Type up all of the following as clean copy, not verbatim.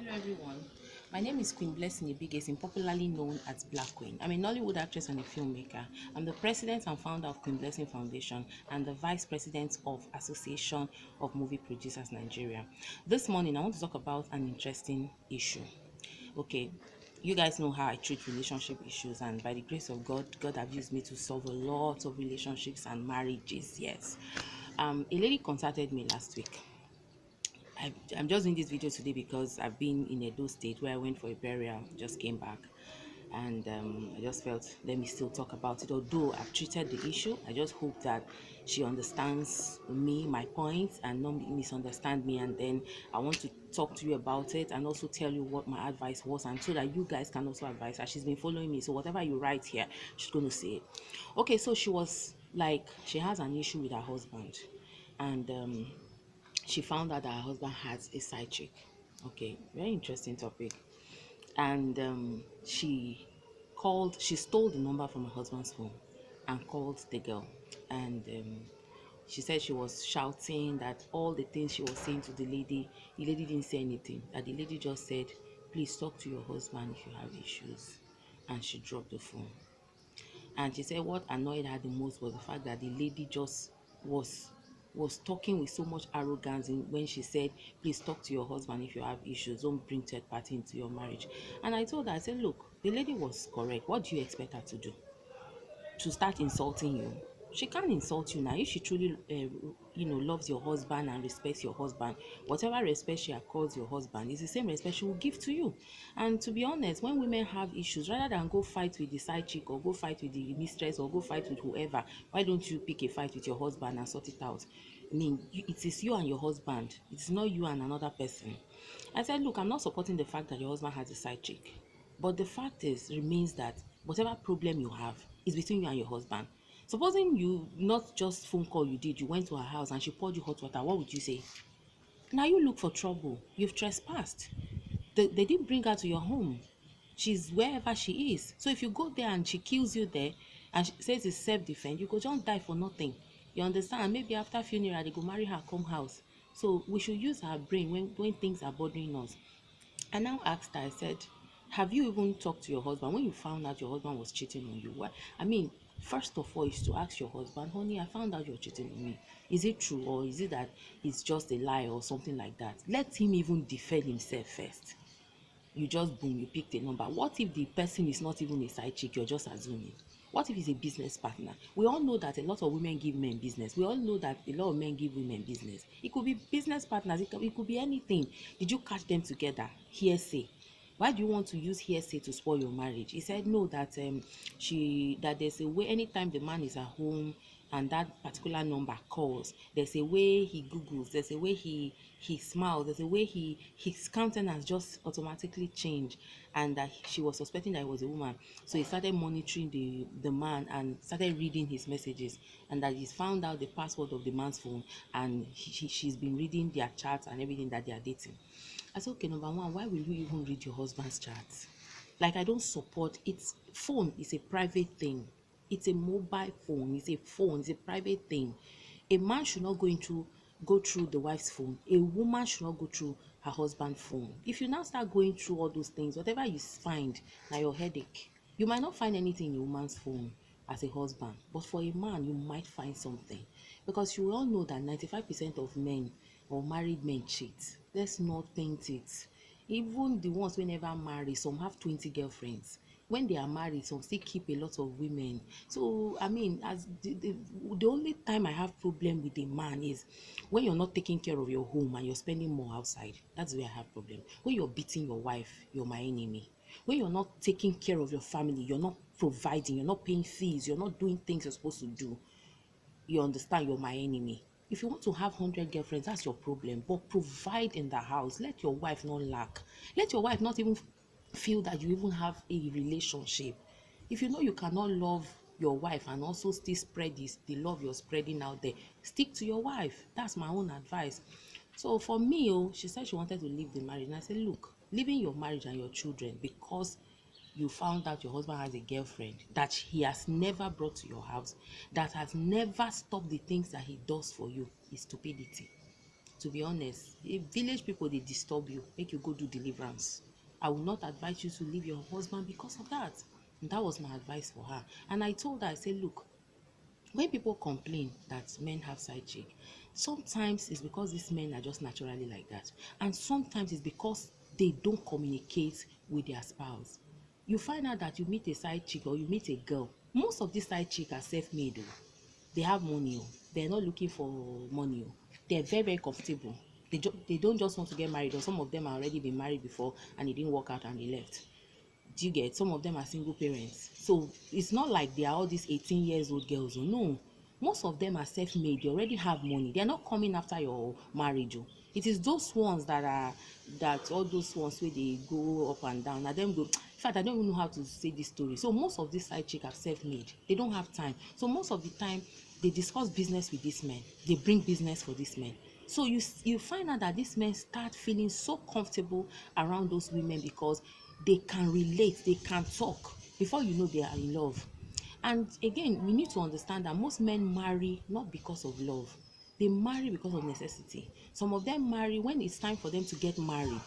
Hello everyone, my name is Queen Blessing Ibigesin, popularly known as Black Queen. I'm a Nollywood actress and a filmmaker. I'm the president and founder of Queen Blessing Foundation and the vice president of Association of Movie Producers Nigeria. This morning I want to talk about an interesting issue. Okay, you guys know how I treat relationship issues, and by the grace of God have used me to solve a lot of relationships and marriages. Yes. A lady contacted me last week. I'm just doing this video today because I've been in Edo State where I went for a burial, just came back, and I just felt let me still talk about it. Although I've treated the issue, I just hope that she understands me, my points, and not misunderstand me. And then I want to talk to you about it and also tell you what my advice was, and so that you guys can also advise her. She's been following me, so whatever you write here, she's going to say it. Okay, so she was like, she has an issue with her husband, and she found out that her husband has a side chick. Okay, very interesting topic. And she stole the number from her husband's phone and called the girl. And she said she was shouting that all the things she was saying to the lady didn't say anything. That the lady just said, please talk to your husband if you have issues. And she dropped the phone. And she said what annoyed her the most was the fact that the lady just was talking with so much arrogance when she said, please talk to your husband if you have issues, don't bring third party into your marriage. And I told her, I said, look, the lady was correct. What do you expect her to do? To start insulting you? She can't insult you now. If she truly loves your husband and respects your husband, whatever respect she accords your husband is the same respect she will give to you. And to be honest, when women have issues, rather than go fight with the side chick or go fight with the mistress or go fight with whoever, why don't you pick a fight with your husband and sort it out? I mean, it is you and your husband. It's not you and another person. I said, look, I'm not supporting the fact that your husband has a side chick, but the fact remains that whatever problem you have is between you and your husband. Supposing you, not just phone call you did, you went to her house and she poured you hot water, what would you say? Now you look for trouble. You've trespassed. They didn't bring her to your home. She's wherever she is. So if you go there and she kills you there and she says it's self-defense, you go just die for nothing. You understand? And maybe after funeral, they go marry her, come house. So we should use our brain when things are bothering us. I now asked her, I said, have you even talked to your husband when you found out your husband was cheating on you? Why? I mean, first of all, is to ask your husband, honey, I found out you're cheating on me. Is it true, or is it that it's just a lie or something like that? Let him even defend himself first. You just boom, you picked a number. What if the person is not even a side chick, you're just assuming? What if he's a business partner? We all know that a lot of women give men business. We all know that a lot of men give women business. It could be business partners, it could be anything. Did you catch them together? Hearsay. Why do you want to use hearsay to spoil your marriage? He said no, that that there's a way anytime the man is at home and that particular number calls, there's a way he googles, there's a way he smiles, there's a way his countenance just automatically change, and that she was suspecting that it was a woman. So he started monitoring the man and started reading his messages, and that he's found out the password of the man's phone, and she's been reading their chats and everything that they are dating. I said, okay, number one, why will you even read your husband's chats? Like, I don't support it. Phone is a private thing. It's a mobile phone. It's a phone. It's a private thing. A man should not go through the wife's phone. A woman should not go through her husband's phone. If you now start going through all those things, whatever you find, now your headache. You might not find anything in a woman's phone as a husband, but for a man, you might find something, because you all know that 95% of men or married men cheat. Let's not paint it. Even the ones who never marry, some have 20 girlfriends. When they are married, some still keep a lot of women. So I mean, as the only time I have problem with a man is when you're not taking care of your home and you're spending more outside. That's where I have problem. When you're beating your wife, you're my enemy. When you're not taking care of your family, you're not providing, you're not paying fees, you're not doing things you're supposed to do, you understand, you're my enemy. If you want to have 100 girlfriends, that's your problem, but provide in the house. Let your wife not lack. Let your wife not even feel that you even have a relationship. If you know you cannot love your wife and also still spread the love you're spreading out there, stick to your wife. That's my own advice. So for me, she said she wanted to leave the marriage, and I said, look, leaving your marriage and your children because you found out your husband has a girlfriend that he has never brought to your house, that has never stopped the things that he does for you, is stupidity. to be honest, if village people they disturb you, make you go do deliverance. I will not advise you to leave your husband because of that. And that was my advice for her. And I told her, I said, look, when people complain that men have side chick, sometimes it's because these men are just naturally like that, and sometimes it's because they don't communicate with their spouse. You find out that you meet a side chick or you meet a girl, most of these side chick are self-made oh. They have money oh. They're not looking for money oh. They're very very comfortable. They don't just want to get married, or some of them are already been married before and it didn't work out and they left. Do you get? Some of them are single parents, so it's not like they are all these 18 years old girls oh. No, most of them are self-made. They already have money. They're not coming after your marriage oh. It is those ones that are, that all those ones where they go up and down, and them go, in fact I don't even know how to say this story. So most of these side chicks are self-made. They don't have time, so most of the time they discuss business with these men. They bring business for these men. So you find out that these men start feeling so comfortable around those women because they can relate, they can talk. Before you know, they are in love. And again, we need to understand that most men marry not because of love. They marry because of necessity. Some of them marry when it's time for them to get married.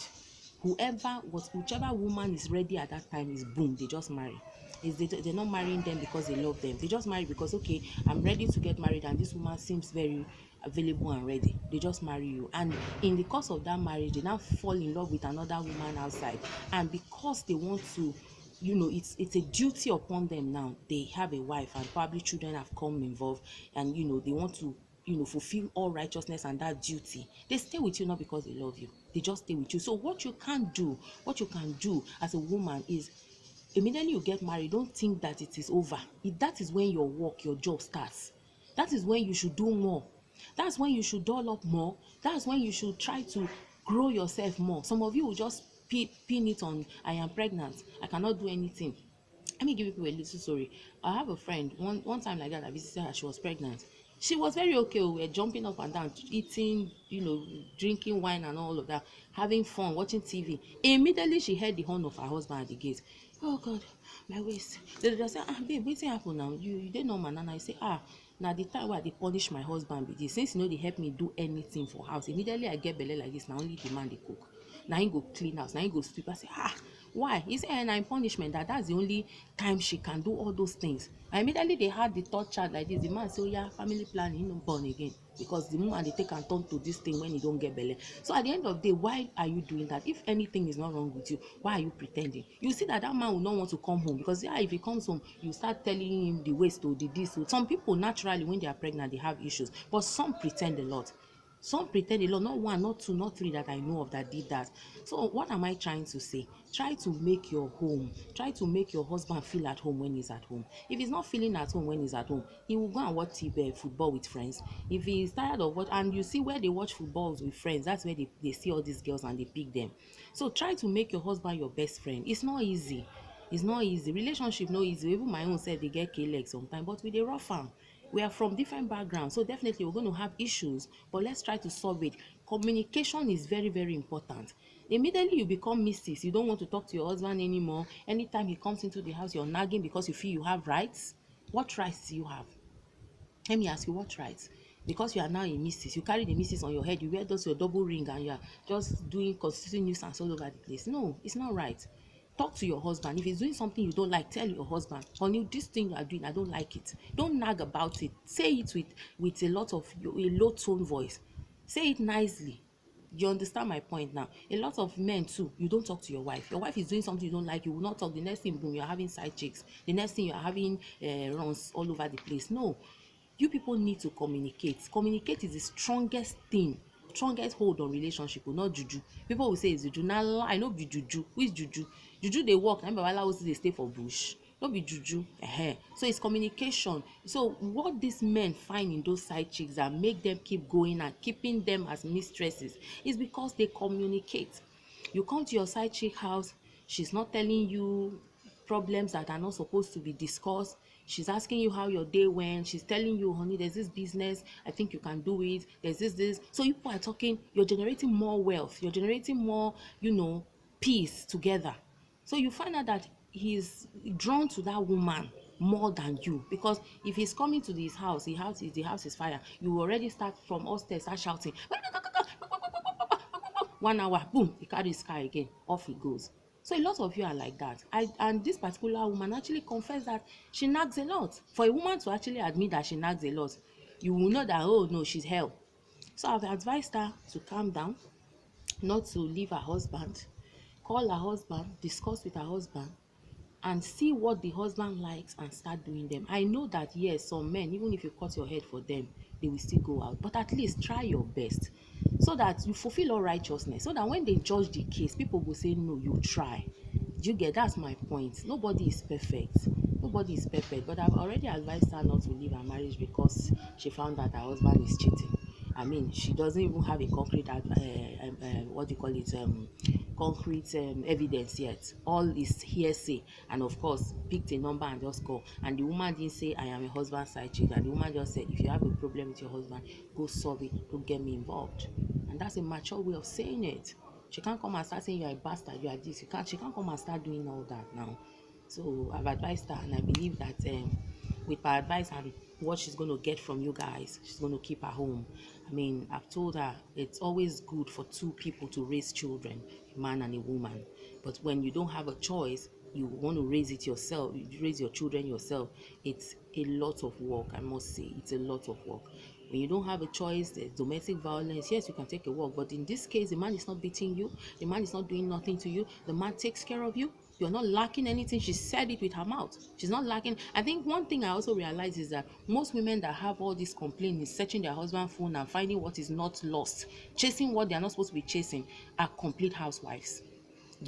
Whichever woman is ready at that time is boom, they just marry. They're not marrying them because they love them. They just marry because, okay, I'm ready to get married and this woman seems very available and ready. They just marry you, and in the course of that marriage they now fall in love with another woman outside, and because they want to, it's a duty upon them. Now they have a wife and probably children have come involved, and they want to fulfill all righteousness and that duty. They stay with you not because they love you, they just stay with you. So what you can do as a woman is, immediately you get married, don't think that it is over. That is when your work, your job starts. That is when you should do more. That's when you should doll up more. That's when you should try to grow yourself more. Some of you will just pin it on, I am pregnant, I cannot do anything. Let me give you a little story. I have a friend, one time like that, I visited her. She was pregnant. She was very okay. We were jumping up and down, eating, drinking wine and all of that, having fun, watching TV. Immediately she heard the horn of her husband at the gate. Oh God, my waist. They just say, babe, wetin happen now? You dey normal? And I say, na the time wey I dey punish my husband be this. Since they help me do anything for house, immediately I get belle like this, na only the man dey cook. Na him go clean house, na him go sweep. I say, why? He say, na in punishment, that's the only time she can do all those things. And immediately they had the third child like this. The man say, family planning, he no born again, because the woman they take and turn to this thing when he don't get belle. So at the end of the day, why are you doing that? If anything is not wrong with you, why are you pretending? You see that man will not want to come home, because if he comes home, you start telling him the waist or the this. Some people naturally when they are pregnant they have issues, but some pretend a lot. Some pretend a lot, not one, not two, not three that I know of that did that. So what am I trying to say? Try to make your home, try to make your husband feel at home when he's at home. If he's not feeling at home when he's at home, he will go and watch TV, football with friends. If he's tired of what, and you see where they watch footballs with friends, that's where they see all these girls and they pick them. So try to make your husband your best friend. It's not easy. It's not easy. Relationship no easy. Even my own said they get k-leg sometimes, but with a rough farm. We are from different backgrounds, so definitely we're going to have issues, but let's try to solve it. Communication is very very important. Immediately you become Mrs., you don't want to talk to your husband anymore. Anytime he comes into the house, you're nagging because you feel you have rights. What rights do you have? Let me ask you, what rights? Because you are now a Mrs., you carry the Mrs. on your head, you wear those your double ring, and you are just doing constituting nuisance all over the place. No, it's not right. Talk to your husband. If he's doing something you don't like, tell your husband, honey, this thing you are doing, I don't like it. Don't nag about it. Say it with a low tone voice. Say it nicely. You understand my point now? A lot of men too, you don't talk to your wife. Your wife is doing something you don't like, you will not talk. The next thing, boom, you're having side chicks. The next thing, you're having runs all over the place. No, you people need to communicate. Communicate is the strongest thing, strongest hold on relationship, not juju. People will say it's juju. Now I know be juju. Who is juju? Juju they work, and babalawo they stay for bush. No be juju. So it's communication. So what these men find in those side chicks that make them keep going and keeping them as mistresses is because they communicate. You come to your side chick house, she's not telling you problems that are not supposed to be discussed. She's asking you how your day went. She's telling you, honey, there's this business, I think you can do it. There's this. So you people are talking, you're generating more wealth, you're generating more, peace together. So you find out that he's drawn to that woman more than you, because if he's coming to his house, the house is fire. You already start from upstairs, start shouting, 1 hour, boom, he carry his car again, off he goes. So a lot of you are like that. And this particular woman actually confessed that she nags a lot. For a woman to actually admit that she nags a lot, you will know that, oh no, she's hell. So I've advised her to calm down, not to leave her husband, call her husband, discuss with her husband, and see what the husband likes and start doing them. I know that yes, some men, even if you cut your head for them, they will still go out, but at least try your best so that you fulfill all righteousness, so that when they judge the case, people will say no, you try. Do you get? That's my point. Nobody is perfect. Nobody is perfect, but I've already advised her not to leave her marriage because she found that her husband is cheating. I mean, she doesn't even have a concrete, what do you call it, concrete evidence yet. All is hearsay, and of course, picked a number and just call. And the woman didn't say, I am a husband side chick. And the woman just said, if you have a problem with your husband, go solve it. Don't get me involved. And that's a mature way of saying it. She can't come and start saying you are a bastard, you are this. She can't come and start doing all that now. So I've advised her, and I believe that with my advice and what she's going to get from you guys, she's going to keep her home. I mean, I've told her it's always good for two people to raise children, a man and a woman. But when you don't have a choice, you want to raise it yourself, you raise your children yourself, it's a lot of work. I must say, it's a lot of work. When you don't have a choice, there's domestic violence. Yes, you can take a walk, but in this case, the man is not beating you, the man is not doing nothing to you, the man takes care of you. You're not lacking anything. She said it with her mouth. She's not lacking. I think one thing I also realize is that most women that have all these complaints, searching their husband's phone and finding what is not lost, chasing what they are not supposed to be chasing, are complete housewives.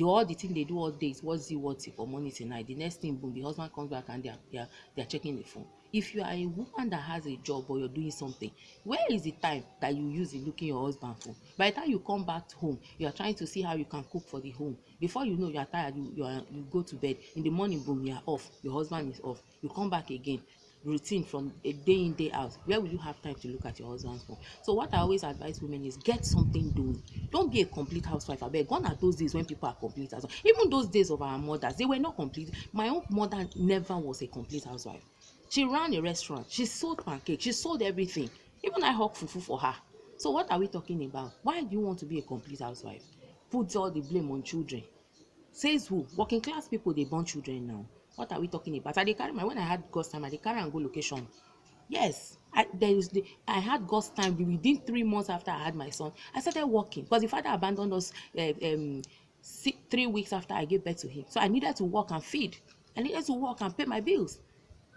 All the thing they do all day is what's for money tonight. The next thing, boom, the husband comes back and they're checking the phone. If you are a woman that has a job or you're doing something, where is the time that you use in looking your husband phone? By the time you come back home, you are trying to see how you can cook for the home. Before you know, you are tired, you go to bed. In the morning, boom, you are off. Your husband is off. You come back again. Routine from a day in, day out. Where will you have time to look at your husband's phone? So what I always advise women is get something doing. Don't be a complete housewife. I beg. Gone are those days when people are complete housewives. Even those days of our mothers, they were not complete. My own mother never was a complete housewife. She ran a restaurant. She sold pancakes. She sold everything. Even I hawk fufu for her. So what are we talking about? Why do you want to be a complete housewife? Put all the blame on children. Says who? Working class people, they born children now. What are we talking about? When I had God's time, I dey carry and go location. Yes, I had God's time within 3 months after I had my son. I started working because the father abandoned us 3 weeks after I gave birth to him. So I needed to work and feed. I needed to work and pay my bills.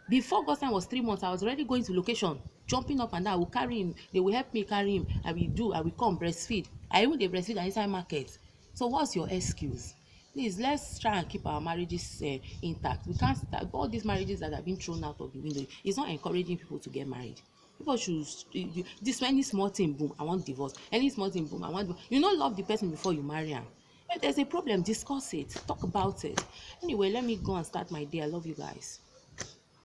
Before God's time was 3 months, I was already going to location, jumping up and down. I will carry him. They will help me carry him. I will come breastfeed. I even dey breastfeed inside market. So what's your excuse? Please, let's try and keep our marriages intact. We can't start all these marriages that have been thrown out of the window. It's not encouraging people to get married. People should this any small thing, boom, I want divorce. Any small thing, boom, I want. You don't love the person before you marry her. If there's a problem, discuss it, talk about it. Anyway, let me go and start my day. I love you guys.